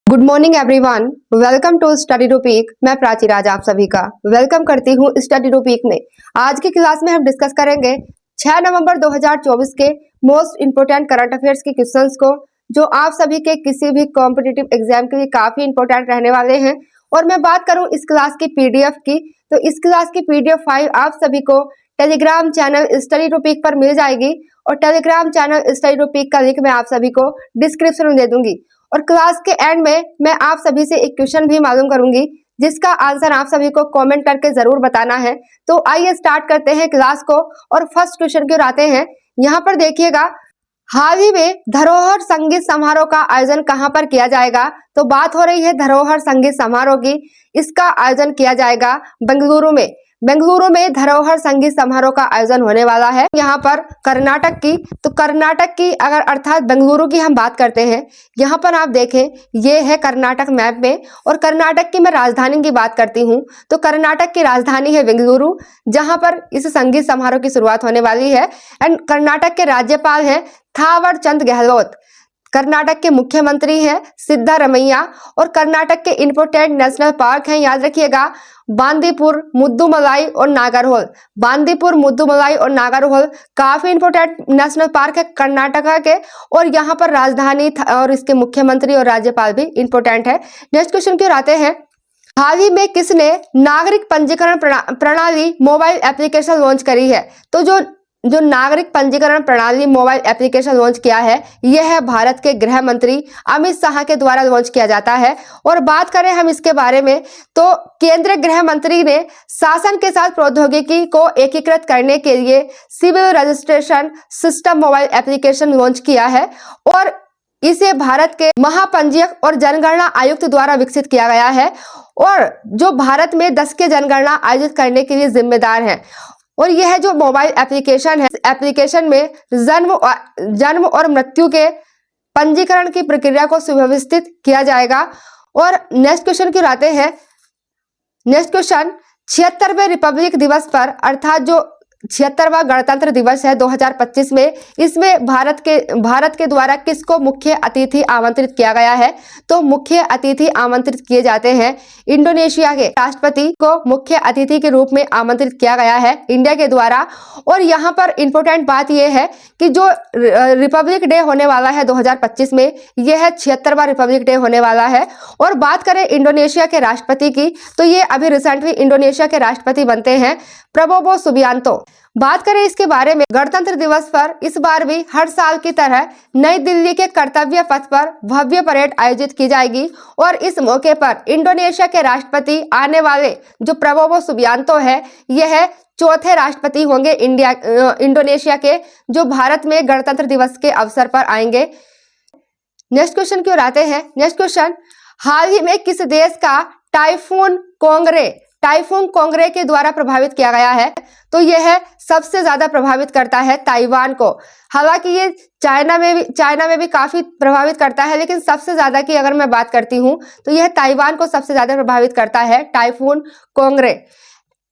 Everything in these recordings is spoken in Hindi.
Good morning everyone, welcome to study topic. मैं प्राची राज आप सभी का वेलकम करती हूँ स्टडी टॉपिक में। आज की क्लास में हम डिस्कस करेंगे 6 नवंबर 2024 के मोस्ट इंपोर्टेंट करंट अफेयर्स के क्वेश्चंस को, जो आप सभी के किसी भी कॉम्पिटिटिव एग्जाम के लिए काफी इंपॉर्टेंट रहने वाले हैं। और मैं बात करूं इस क्लास की पीडीएफ की, तो इस क्लास की पीडीएफ फाइल आप सभी को टेलीग्राम चैनल स्टडी टॉपिक पर मिल जाएगी और टेलीग्राम चैनल स्टडी टॉपिक का लिंक मैं आप सभी को डिस्क्रिप्शन में दे दूंगी। और क्लास के एंड में मैं आप सभी से एक क्वेश्चन भी मालूम करूंगी, जिसका आंसर आप सभी को कमेंट करके जरूर बताना है। तो आइए स्टार्ट करते हैं क्लास को। और फर्स्ट क्वेश्चन की ओर आते हैं। यहाँ पर देखिएगा, हाल ही में धरोहर संगीत समारोह का आयोजन कहाँ पर किया जाएगा? तो बात हो रही है धरोहर संगीत समारोह की। इसका आयोजन किया जाएगा बेंगलुरु में। बेंगलुरु में धरोहर संगीत समारोह का आयोजन होने वाला है। यहाँ पर कर्नाटक की, तो कर्नाटक की अगर अर्थात बेंगलुरु की हम बात करते हैं, यहाँ पर आप देखें ये है कर्नाटक मैप में। और कर्नाटक की मैं राजधानी की बात करती हूँ, तो कर्नाटक की राजधानी है बेंगलुरु, जहाँ पर इस संगीत समारोह की शुरुआत होने वाली है। एंड कर्नाटक के राज्यपाल हैं थावर चंद गहलोत। कर्नाटक के मुख्यमंत्री हैं सिद्धारमैया। और कर्नाटक के इंपोर्टेंट नेशनल पार्क हैं, याद रखिएगा, बांदीपुर, मुद्दुमलाई और नागरहोल। बांदीपुर, मुद्दुमलाई और नागरहोल काफी इंपोर्टेंट नेशनल पार्क है कर्नाटका के। और यहाँ पर राजधानी और इसके मुख्यमंत्री और राज्यपाल भी इंपोर्टेंट है। नेक्स्ट क्वेश्चन की ओर आते हैं। हाल ही में किसने नागरिक पंजीकरण प्रणाली मोबाइल एप्लीकेशन लॉन्च करी है? तो जो नागरिक पंजीकरण प्रणाली मोबाइल एप्लीकेशन लॉन्च किया है, यह है भारत के गृह मंत्री अमित शाह के द्वारा लॉन्च किया जाता है। और बात करें हम इसके बारे में, तो केंद्रीय गृह मंत्री ने शासन के साथ प्रौद्योगिकी को एकीकृत करने के लिए civil registration system mobile application launch किया है। और इसे भारत के महापंजीयक और जनगणना आयुक्त द्वारा विकसित किया गया है, और जो भारत में 10 के जनगणना आयोजित करने के लिए जिम्मेदार है। और यह जो मोबाइल एप्लीकेशन है, एप्लीकेशन में जन्म और मृत्यु के पंजीकरण की प्रक्रिया को सुव्यवस्थित किया जाएगा। और नेक्स्ट क्वेश्चन की ओर आते हैं। नेक्स्ट क्वेश्चन, 76वें रिपब्लिक दिवस पर, अर्थात जो 76वां गणतंत्र दिवस है 2025 में, इसमें भारत के द्वारा किसको मुख्य अतिथि आमंत्रित किया गया है? तो मुख्य अतिथि आमंत्रित किए जाते हैं इंडोनेशिया के राष्ट्रपति को मुख्य अतिथि के रूप में आमंत्रित किया गया है इंडिया के द्वारा। और यहाँ पर इंपॉर्टेंट बात यह है कि जो रिपब्लिक डे होने वाला है 2025 में, यह है 76वां रिपब्लिक डे होने वाला है। और बात करें इंडोनेशिया के राष्ट्रपति की, तो ये अभी रिसेंटली इंडोनेशिया के राष्ट्रपति बनते हैं प्रबोवो सुबियांतो। बात करें इसके बारे में, गणतंत्र दिवस पर इस बार भी हर साल की तरह नई दिल्ली के कर्तव्य पथ पर भव्य परेड आयोजित की जाएगी। और इस मौके पर इंडोनेशिया के राष्ट्रपति आने वाले जो प्रबोवो सुबियांतो है, यह चौथे राष्ट्रपति होंगे इंडोनेशिया के, जो भारत में गणतंत्र दिवस के अवसर पर आएंगे। नेक्स्ट क्वेश्चन की ओर आते हैं। नेक्स्ट क्वेश्चन, हाल ही में किस देश का टाइफून कोंगरे के द्वारा प्रभावित किया गया है? तो यह सबसे ज्यादा प्रभावित करता है ताइवान को। हालांकि ये चाइना में भी काफी प्रभावित करता है, लेकिन सबसे ज्यादा की अगर मैं बात करती हूँ, तो यह ताइवान को सबसे ज्यादा प्रभावित करता है टाइफून कोंगरे।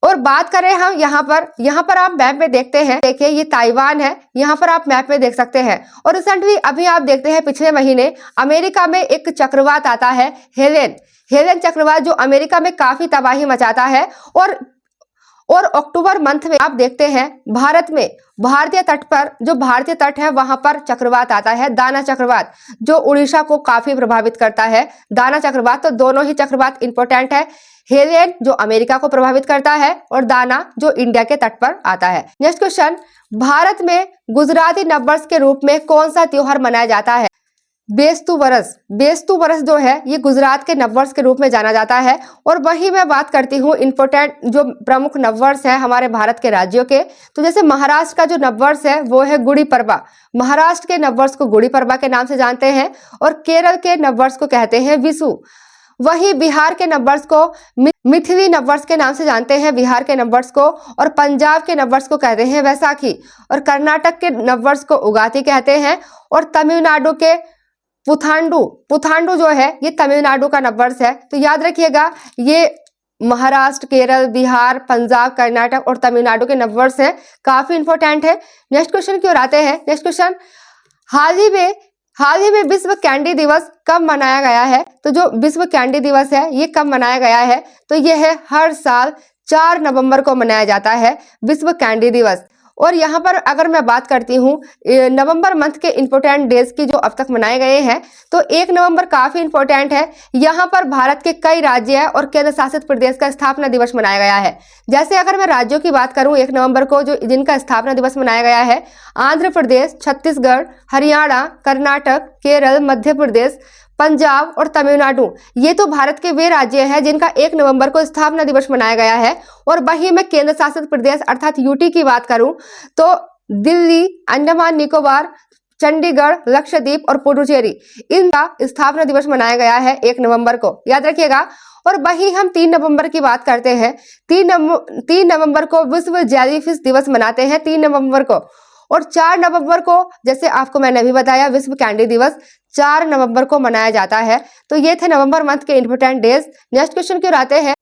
और बात करें हम यहाँ पर आप मैप में देखते हैं, देखिए ये ताइवान है, यहाँ पर आप मैप में देख सकते हैं। और रिसेंटली अभी आप देखते हैं पिछले महीने अमेरिका में एक चक्रवात आता है हेलेन चक्रवात, जो अमेरिका में काफी तबाही मचाता है। और अक्टूबर मंथ में आप देखते हैं भारत में भारतीय तट पर, जो भारतीय तट है वहां पर चक्रवात आता है दाना चक्रवात, जो उड़ीसा को काफी प्रभावित करता है। दाना चक्रवात, तो दोनों ही चक्रवात इंपॉर्टेंट है। हेलेन जो अमेरिका को प्रभावित करता है, और दाना जो इंडिया के तट पर आता है। नेक्स्ट क्वेश्चन, भारत में गुजराती नववर्ष के रूप में कौन सा त्योहार मनाया जाता है? बेस्तु वर्ष जो है, ये गुजरात के नववर्ष के रूप में जाना जाता है। और वही मैं बात करती हूँ इंपॉर्टेंट जो प्रमुख नववर्ष है हमारे भारत के राज्यों के, तो jैसे महाराष्ट्र का जो नववर्ष है वो है गुड़ी पड़वा। महाराष्ट्र के नववर्ष को गुड़ी पड़वा के नाम से जानते हैं, और केरल के नववर्ष को कहते हैं विशु। वही बिहार के नववर्ष को मिथिली नववर्ष के नाम से जानते हैं, बिहार के नववर्ष को। और पंजाब के नववर्ष को कहते हैं वैसाखी। और कर्नाटक के नववर्ष को उगाती कहते हैं। और तमिलनाडु के पुथांडु जो है, ये तमिलनाडु का नववर्ष है। तो याद रखिएगा, ये महाराष्ट्र, केरल, बिहार, पंजाब, कर्नाटक और तमिलनाडु के नववर्ष हैं, काफी इंपॉर्टेंट है। नेक्स्ट क्वेश्चन की ओर आते हैं। नेक्स्ट क्वेश्चन, हाल ही में हाल ही में विश्व कैंडी दिवस कब मनाया गया है? तो जो विश्व कैंडी दिवस है ये कब मनाया गया है? तो यह है हर साल 4 नवंबर को मनाया जाता है विश्व कैंडी दिवस। और यहाँ पर अगर मैं बात करती हूँ नवंबर मंथ के इंपोर्टेंट डेज की जो अब तक मनाए गए हैं, तो 1 नवंबर काफी इंपॉर्टेंट है। यहाँ पर भारत के कई राज्य और केंद्र शासित प्रदेश का स्थापना दिवस मनाया गया है। जैसे अगर मैं राज्यों की बात करूं 1 नवंबर को जो जिनका स्थापना दिवस मनाया गया है, आंध्र प्रदेश, छत्तीसगढ़, हरियाणा, कर्नाटक, केरल, मध्य प्रदेश, पंजाब और तमिलनाडु। ये तो भारत के वे राज्य हैं जिनका 1 नवंबर को स्थापना दिवस मनाया गया है। और वहीं मैं केंद्र शासित प्रदेश अर्थात यूटी की बात करूं तो दिल्ली, अंडमान निकोबार, चंडीगढ़, लक्षद्वीप और पुडुचेरी, इनका स्थापना दिवस मनाया गया है 1 नवंबर को, याद रखिएगा। और वहीं हम 3 नवंबर की बात करते हैं। 3 नवंबर को विश्व जेलीफिश दिवस मनाते हैं 3 नवंबर को। और 4 नवंबर को, जैसे आपको मैंने अभी बताया, विश्व कैंडी दिवस 4 नवंबर को मनाया जाता है। तो ये थे नवंबर मंथ के इंपोर्टेंट डेज। नेक्स्ट क्वेश्चन की ओर आते हैं।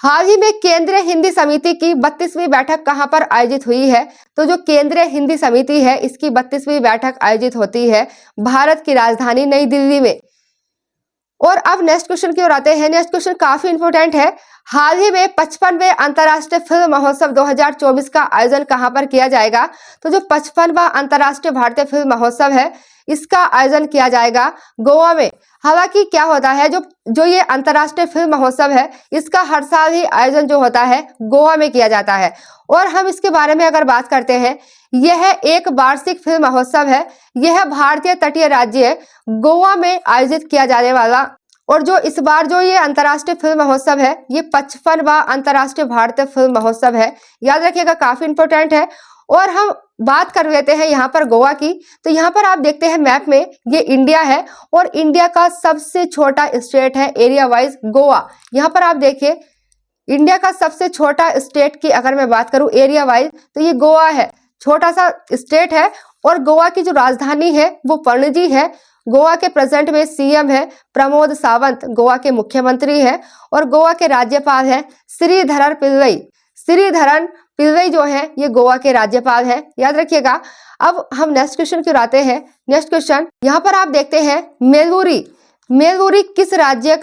हाल ही में केंद्रीय हिंदी समिति की 32वीं बैठक कहां पर आयोजित हुई है? तो जो केंद्रीय हिंदी समिति है इसकी 32वीं बैठक आयोजित होती है भारत की राजधानी नई दिल्ली में। और अब नेक्स्ट क्वेश्चन की ओर आते हैं। नेक्स्ट क्वेश्चन काफी इंपॉर्टेंट है। हाल ही में 55वें अंतर्राष्ट्रीय फिल्म महोत्सव 2024 का आयोजन कहां पर किया जाएगा? तो जो 55वां अंतर्राष्ट्रीय भारतीय फिल्म महोत्सव है इसका आयोजन किया जाएगा गोवा में। हालांकि क्या होता है, जो ये अंतर्राष्ट्रीय फिल्म महोत्सव है इसका हर साल ही आयोजन जो होता है गोवा में किया जाता है। और हम इसके बारे में अगर बात करते हैं, यह एक वार्षिक फिल्म महोत्सव है। यह भारतीय तटीय राज्य गोवा में आयोजित किया जाने वाला, और जो इस बार जो ये अंतर्राष्ट्रीय फिल्म महोत्सव है ये 55वां अंतर्राष्ट्रीय भारतीय फिल्म महोत्सव है, याद रखिएगा, काफी इंपॉर्टेंट है। और हम बात कर लेते हैं यहाँ पर गोवा की। तो यहाँ पर आप देखते हैं मैप में ये इंडिया है और इंडिया का सबसे छोटा स्टेट है एरिया वाइज गोवा। यहाँ पर आप देखिए इंडिया का सबसे छोटा स्टेट की अगर मैं बात करूं एरिया वाइज तो ये गोवा है, छोटा सा स्टेट है। और गोवा की जो राजधानी है वो पणजी है। गोवा के प्रेजेंट में सीएम है प्रमोद सावंत, गोवा के मुख्यमंत्री है। और गोवा के राज्यपाल है श्रीधरन पिल्लई। श्रीधरन पिल्लई जो है ये गोवा के राज्यपाल है, याद रखिएगा। अब हम नेक्स्ट क्वेश्चन की ओर आते हैं। नेक्स्ट क्वेश्चन यहाँ पर आप देखते हैं मेलुरी। मेलुरी किस राज्य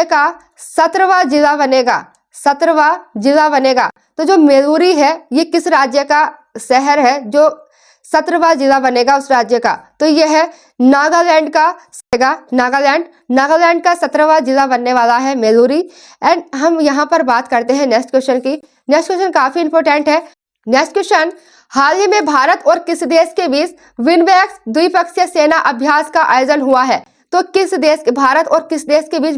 का 17वां जिला बनेगा? 17वां जिला बनेगा। तो जो मेलुरी है ये किस राज्य का शहर है जो 17वां जिला बनेगा उस राज्य का? तो यह है नागालैंड का। नागालैंड का 17वां जिला बनने वाला है मेलुरी। एंड हम यहाँ पर बात करते हैं नेक्स्ट क्वेश्चन की। नेक्स्ट क्वेश्चन काफी इंपॉर्टेंट है। नेक्स्ट क्वेश्चन, हाल ही में भारत और किस देश के बीच विनवेक्स द्विपक्षीय सेना अभ्यास का आयोजन हुआ है? तो भारत और किस देश के बीच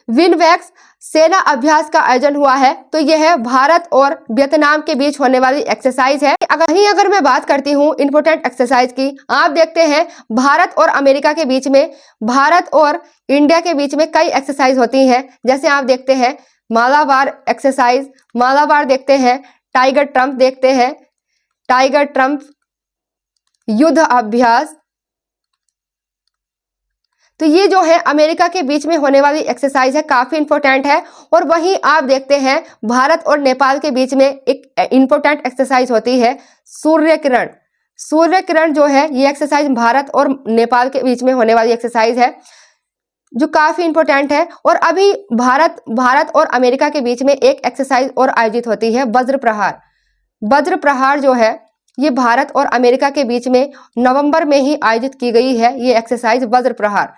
विनवेक्स सेना अभ्यास का आयोजन हुआ है? तो यह है भारत और वियतनाम के बीच होने वाली एक्सरसाइज है। अगर मैं बात करती हूँ इंपोर्टेंट एक्सरसाइज की, आप देखते हैं भारत और अमेरिका के बीच में, भारत और इंडिया के बीच में कई एक्सरसाइज होती हैं। जैसे आप देखते हैं मालाबार एक्सरसाइज, मालाबार देखते हैं, टाइगर ट्रम्प देखते हैं, टाइगर ट्रम्प युद्ध अभ्यास। तो ये जो है अमेरिका के बीच में होने वाली एक्सरसाइज है, काफी इंपॉर्टेंट है। और वहीं आप देखते हैं भारत और नेपाल के बीच में एक इंपॉर्टेंट एक्सरसाइज होती है सूर्य किरण। सूर्य किरण जो है ये एक्सरसाइज भारत और नेपाल के बीच में होने वाली एक्सरसाइज है जो काफी इंपॉर्टेंट है। और अभी भारत और अमेरिका के बीच में एक एक्सरसाइज और आयोजित होती है वज्र प्रहार। वज्र प्रहार जो है ये भारत और अमेरिका के बीच में नवंबर में ही आयोजित की गई है ये एक्सरसाइज वज्र प्रहार।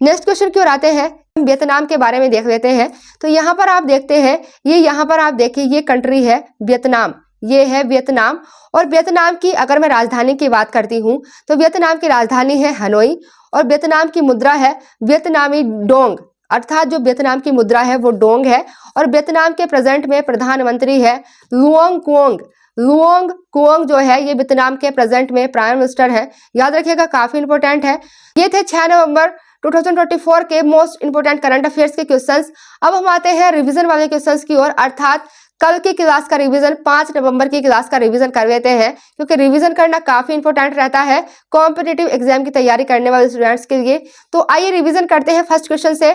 नेक्स्ट क्वेश्चन की ओर आते हैं, वियतनाम के बारे में देख लेते हैं। तो यहाँ पर आप देखते हैं यहाँ पर आप देखिए ये कंट्री है वियतनाम, ये है वियतनाम। और वियतनाम की अगर मैं राजधानी की बात करती हूँ तो वियतनाम की राजधानी है हनोई और वियतनाम की मुद्रा है वियतनामी डोंग, अर्थात जो वियतनाम की मुद्रा है वो डोंग है। और वियतनाम के प्रेजेंट में प्रधानमंत्री है लुओंग कुओंग। लुओंग कुओंग जो है ये वियतनाम के प्रेजेंट में प्राइम मिनिस्टर है, याद रखिएगा, काफी इंपॉर्टेंट है। ये थे 6 नवंबर 2024 के मोस्ट इंपोर्टेंट करंट अफेयर्स के क्वेश्चंस। अब हम आते हैं रिवीजन वाले क्वेश्चंस की ओर, अर्थात कल की क्लास का रिवीजन, 5 नवंबर की क्लास का रिवीजन कर लेते हैं, क्योंकि रिवीजन करना काफी इंपॉर्टेंट रहता है कॉम्पिटिटिव एग्जाम की तैयारी करने वाले स्टूडेंट्स के लिए। तो आइए रिवीजन करते हैं फर्स्ट क्वेश्चन से।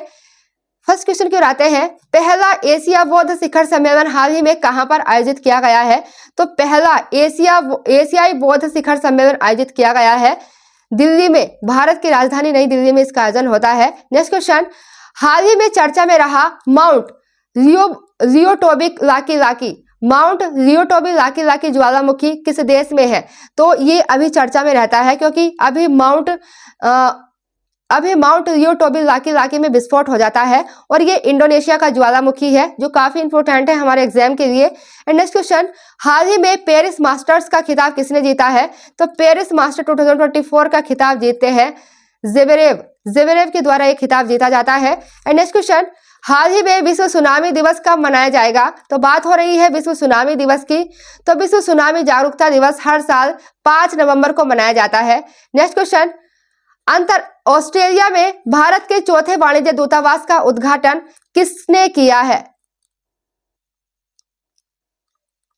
फर्स्ट क्वेश्चन की ओर आते हैं, पहला एशिया बौद्ध शिखर सम्मेलन हाल ही में कहां पर आयोजित किया गया है? तो पहला एशियाई बौद्ध शिखर सम्मेलन आयोजित किया गया है दिल्ली में, भारत की राजधानी नई दिल्ली में इसका आयोजन होता है। नेक्स्ट क्वेश्चन, हाल ही में चर्चा में रहा mount Lewotobi Laki Laki, mount Lewotobi Laki Laki ज्वालामुखी किस देश में है? तो ये अभी चर्चा में रहता है क्योंकि अभी माउंट लियोटोबिक लाकी लाकी में विस्फोट हो जाता है और ये इंडोनेशिया का ज्वालामुखी है जो काफी इंपॉर्टेंट है हमारे एग्जाम के लिए। एंड नेक्स्ट क्वेश्चन, हाल ही में पेरिस मास्टर्स का खिताब किसने जीता है? तो पेरिस मास्टर 2024 का खिताब जीतते हैं ज़वेरेव के द्वारा ये खिताब जीता जाता है। एंड नेक्स्ट क्वेश्चन, हाल ही में विश्व सुनामी दिवस कब मनाया जाएगा? तो बात हो रही है विश्व सुनामी दिवस की। तो विश्व सुनामी जागरूकता दिवस हर साल 5 नवंबर को मनाया जाता है। नेक्स्ट क्वेश्चन, ऑस्ट्रेलिया में भारत के चौथे वाणिज्य दूतावास का उद्घाटन किसने किया है?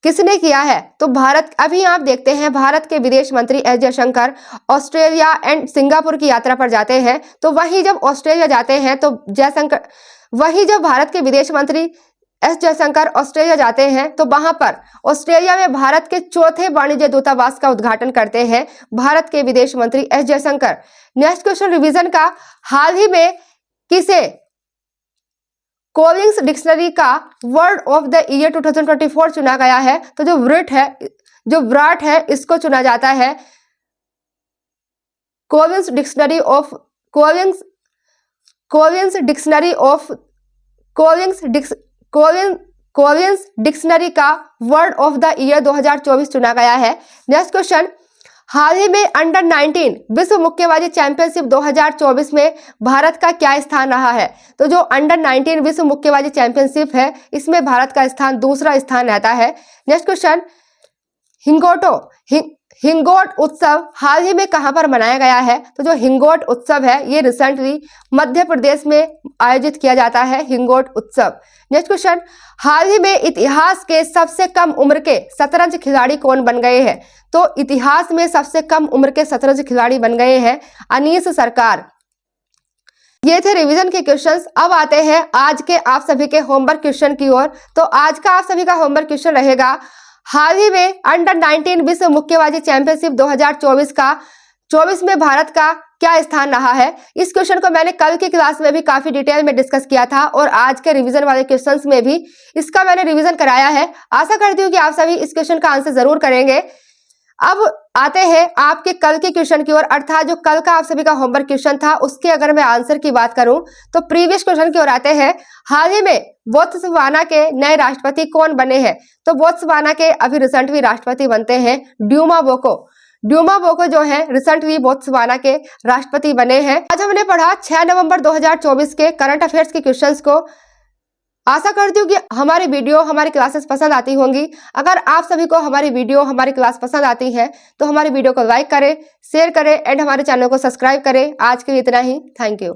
किसने किया है? तो भारत, अभी आप देखते हैं भारत के विदेश मंत्री S Jaishankar Australia and Singapore की यात्रा पर जाते हैं। तो वहीं जब ऑस्ट्रेलिया जाते हैं तो जब भारत के विदेश मंत्री एस जयशंकर ऑस्ट्रेलिया जाते हैं तो वहां पर ऑस्ट्रेलिया में भारत के चौथे वाणिज्य दूतावास का उद्घाटन करते हैं भारत के विदेश मंत्री S Jaishankar. Next question revision का, हाल ही में किसे कोलिंस डिक्शनरी का वर्ड ऑफ द ईयर 2024 चुना गया है? तो जो व्राट है इसको चुना जाता है कोलिंस डिक्शनरी का वर्ड ऑफ द ईयर 2024 चुना गया है। नेक्स्ट क्वेश्चन, हाल ही में अंडर 19 विश्व मुक्केबाजी चैंपियनशिप 2024 में भारत का क्या स्थान रहा है? तो जो अंडर 19 विश्व मुक्केबाजी चैंपियनशिप है इसमें भारत का स्थान दूसरा स्थान रहता है। नेक्स्ट क्वेश्चन, हिंगोट उत्सव हाल ही में कहां पर मनाया गया है? तो जो हिंगोट उत्सव है ये रिसेंटली मध्य प्रदेश में आयोजित किया जाता है, हिंगोट उत्सव। नेक्स्ट क्वेश्चन, हाल ही में इतिहास के सबसे कम उम्र के शतरंज खिलाड़ी कौन बन गए हैं? तो इतिहास में सबसे कम उम्र के शतरंज खिलाड़ी बन गए हैं अनीस सरकार। ये थे रिवीजन के क्वेश्चंस। अब आते हैं आज के आप सभी के होमवर्क क्वेश्चन की ओर। तो आज का आप सभी का होमवर्क क्वेश्चन रहेगा, हाल ही में अंडर 19 विश्व मुक्केबाजी चैंपियनशिप 2024 में भारत का क्या स्थान रहा है? इस क्वेश्चन को मैंने कल की क्लास में भी काफी डिटेल में डिस्कस किया था और आज के रिवीजन वाले क्वेश्चंस में भी इसका मैंने रिवीजन कराया है। आशा करती हूँ कि आप सभी इस क्वेश्चन का आंसर जरूर करेंगे। अब आते हैं आपके कल के क्वेश्चन की ओर, अर्थात जो कल का आप सभी का होमवर्क क्वेश्चन था उसके अगर मैं आंसर की बात करूं तो प्रीवियस क्वेश्चन की ओर आते हैं। हाल ही में बोत्सवाना के नए राष्ट्रपति कौन बने हैं? तो बोत्सवाना के अभी रिसेंटली राष्ट्रपति बनते हैं ड्यूमा बोको जो है रिसेंटली बोत्सवाना के राष्ट्रपति बने हैं। आज हमने पढ़ा 6 नवंबर 2024 के करंट अफेयर्स के क्वेश्चंस को। आशा करती हूँ कि हमारी वीडियो हमारी क्लासेस पसंद आती होंगी। अगर आप सभी को हमारी वीडियो हमारी क्लास पसंद आती है तो हमारी वीडियो को लाइक करें, शेयर करें एंड हमारे चैनल को सब्सक्राइब करें। आज के लिए इतना ही। Thank you.